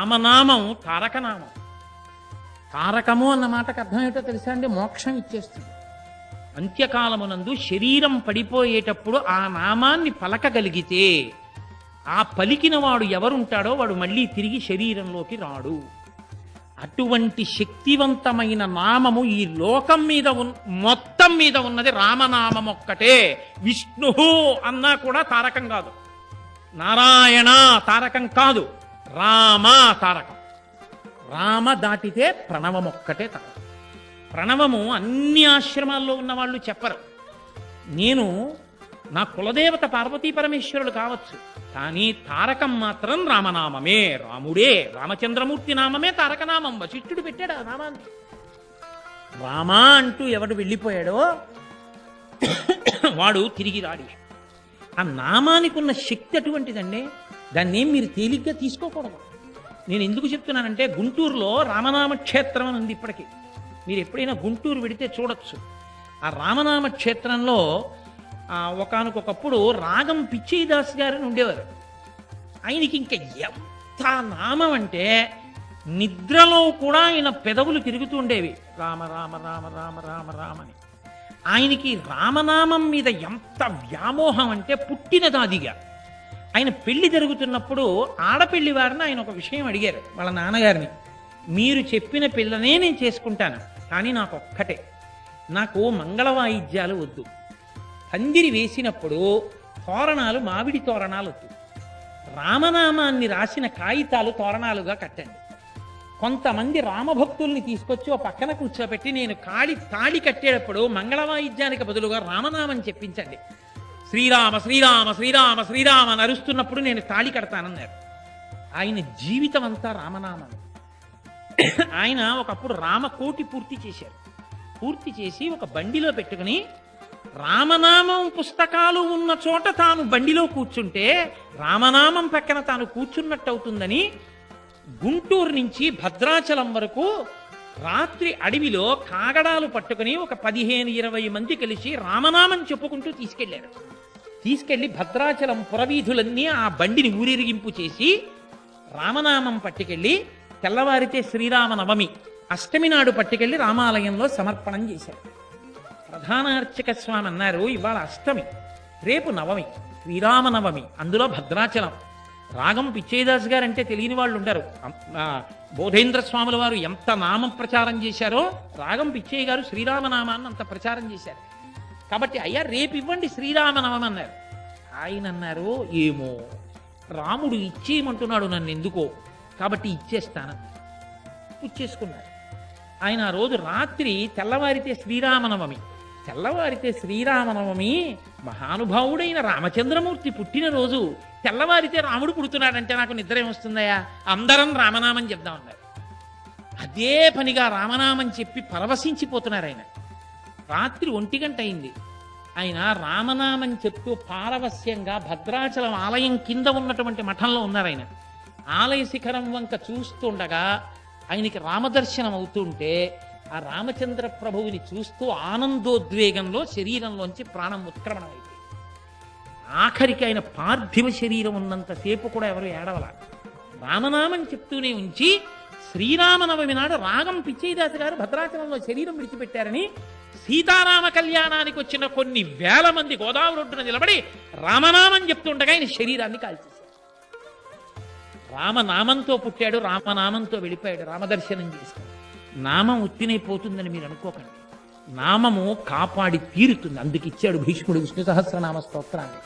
రామనామం తారకనామం. తారకము అన్న మాటకు అర్థం ఏంటో తెలుసా అండి? మోక్షం ఇచ్చేస్తుంది. అంత్యకాలమునందు శరీరం పడిపోయేటప్పుడు ఆ నామాన్ని పలకగలిగితే ఆ పలికిన వాడు ఎవరుంటాడో వాడు మళ్ళీ తిరిగి శరీరంలోకి రాడు. అటువంటి శక్తివంతమైన నామము ఈ లోకం మీద మొత్తం మీద ఉన్నది రామనామం ఒక్కటే. విష్ణు అన్నా కూడా తారకం కాదు, నారాయణ తారకం కాదు, రామ తారకం. రామ దాటితే ప్రణవం ఒక్కటే తారకం. ప్రణవము అన్ని ఆశ్రమాల్లో ఉన్న వాళ్ళు చెప్పరు. నేను నా కులదేవత పార్వతీ పరమేశ్వరుడు కావచ్చు, కానీ తారకం మాత్రం రామనామమే. రాముడే, రామచంద్రమూర్తి నామమే తారకనామం. వశిష్ఠుడు పెట్టాడు ఆ నామాన్ని. రామ అంటూ ఎవడు వెళ్ళిపోయాడో వాడు తిరిగి రాడి. ఆ నామానికి ఉన్న శక్తి అటువంటిదండి. దాన్ని మీరు తేలిగ్గా తీసుకోకూడదు. నేను ఎందుకు చెప్తున్నానంటే, గుంటూరులో రామనామ క్షేత్రం అని ఉంది ఇప్పటికీ. మీరు ఎప్పుడైనా గుంటూరు వెడితే చూడొచ్చు. ఆ రామనామ క్షేత్రంలో ఒకానొకప్పుడు రాగం పిచ్చయ్యదాస్ గారని ఉండేవారు. ఆయనకి ఇంకా ఎంత నామం అంటే నిద్రలో కూడా ఆయన పెదవులు తిరుగుతూ ఉండేవి, రామ రామ రామ రామ రామ రామ అని. ఆయనకి రామనామం మీద ఎంత వ్యామోహం అంటే పుట్టినదాదిగా. ఆయన పెళ్లి జరుగుతున్నప్పుడు ఆడపెళ్లి వారిని ఆయన ఒక విషయం అడిగారు వాళ్ళ నాన్నగారిని. మీరు చెప్పిన పిల్లనే నేను చేసుకుంటాను, కానీ నాకు ఒక్కటే, నాకు మంగళవాయిద్యాలు వద్దు. పందిరి వేసినప్పుడు తోరణాలు మామిడి తోరణాలు వద్దు. రామనామాన్ని రాసిన కాగితాలు తోరణాలుగా కట్టండి. కొంతమంది రామభక్తుల్ని తీసుకొచ్చి ఓ పక్కన కూర్చోబెట్టి నేను తాళి కట్టేటప్పుడు మంగళవాయిద్యానికి బదులుగా రామనామం చెప్పించండి. శ్రీరామ శ్రీరామ శ్రీరామ శ్రీరామ అని అరుస్తున్నప్పుడు నేను తాళి కడతానన్నారు. ఆయన జీవితం అంతా రామనామం. ఆయన ఒకప్పుడు రామకోటి పూర్తి చేశారు. పూర్తి చేసి ఒక బండిలో పెట్టుకుని రామనామం పుస్తకాలు ఉన్న చోట తాను బండిలో కూర్చుంటే రామనామం పక్కన తాను కూర్చున్నట్టు అవుతుందని గుంటూరు నుంచి భద్రాచలం వరకు రాత్రి అడవిలో కాగడాలు పట్టుకుని ఒక 15-20 మంది కలిసి రామనామం చెప్పుకుంటూ తీసుకెళ్లి భద్రాచలం పురవీధులన్నీ ఆ బండిని ఊరేగింపు చేసి రామనామం పట్టుకెళ్ళి తెల్లవారితే శ్రీరామనవమి అష్టమి నాడు పట్టుకెళ్ళి రామాలయంలో సమర్పణం చేశారు. ప్రధాన అర్చక స్వామి అన్నారు, ఇవాళ అష్టమి, రేపు నవమి, శ్రీరామనవమి, అందులో భద్రాచలం. రాగం పిచ్చయ్యదాస్ గారు అంటే తెలియని వాళ్ళు ఉండరు. బోధేంద్ర స్వాముల వారు ఎంత నామం ప్రచారం చేశారో రాగం పిచ్చయ్య గారు శ్రీరామనామాన్ని అంత ప్రచారం చేశారు. కాబట్టి అయ్యా రేపు ఇవ్వండి శ్రీరామనవమి అన్నారు. ఆయన అన్నారు, ఏమో రాముడు ఇచ్చేయమంటున్నాడు నన్ను ఎందుకో, కాబట్టి ఇచ్చేస్తానన్నారు. ఇచ్చేసుకున్నారు. ఆయన ఆ రోజు రాత్రి తెల్లవారితే శ్రీరామనవమి మహానుభావుడైన రామచంద్రమూర్తి పుట్టినరోజు. తెల్లవారితే రాముడు పుడుతున్నాడంటే నాకు నిద్ర ఏమొస్తుందయా, అందరం రామనామం చెప్దామన్నారు. అదే పనిగా రామనామం చెప్పి పరవశించిపోతున్నారు ఆయన. రాత్రి 1 గంట అయింది. ఆయన రామనామం చెప్తూ పారవస్యంగా భద్రాచలం ఆలయం కింద ఉన్నటువంటి మఠంలో ఉన్నారు. ఆయన ఆలయ శిఖరం వంక చూస్తుండగా ఆయనకి రామదర్శనం అవుతుంటే ఆ రామచంద్ర ప్రభువుని చూస్తూ ఆనందోద్వేగంలో శరీరంలోంచి ప్రాణం ఉత్క్రమణం అయిపోయింది. ఆఖరికి ఆయన పార్థివ శరీరం ఉన్నంతసేపు కూడా ఎవరు ఏడవల. రామనామం చెప్తూనే ఉంచి శ్రీరామనవమి నాడు రాగం పిచ్చయ్యదాస్ గారు భద్రాచలంలో శరీరం విడిచిపెట్టారని సీతారామ కళ్యాణానికి వచ్చిన కొన్ని వేల మంది గోదావరి ఒడ్డున నిలబడి రామనామం చెప్తుండగా ఆయన శరీరాన్ని కాల్చేశారు. రామనామంతో పుట్టాడు, రామనామంతో వెళ్ళిపోయాడు. రామదర్శనం చేసుకుని నామం ఉత్తినైపోతుందని మీరు అనుకోకండి. నామము కాపాడి తీరుతుంది. అందుకు ఇచ్చాడు భీష్ముడు విష్ణు సహస్రనామ స్తోత్రాన్ని.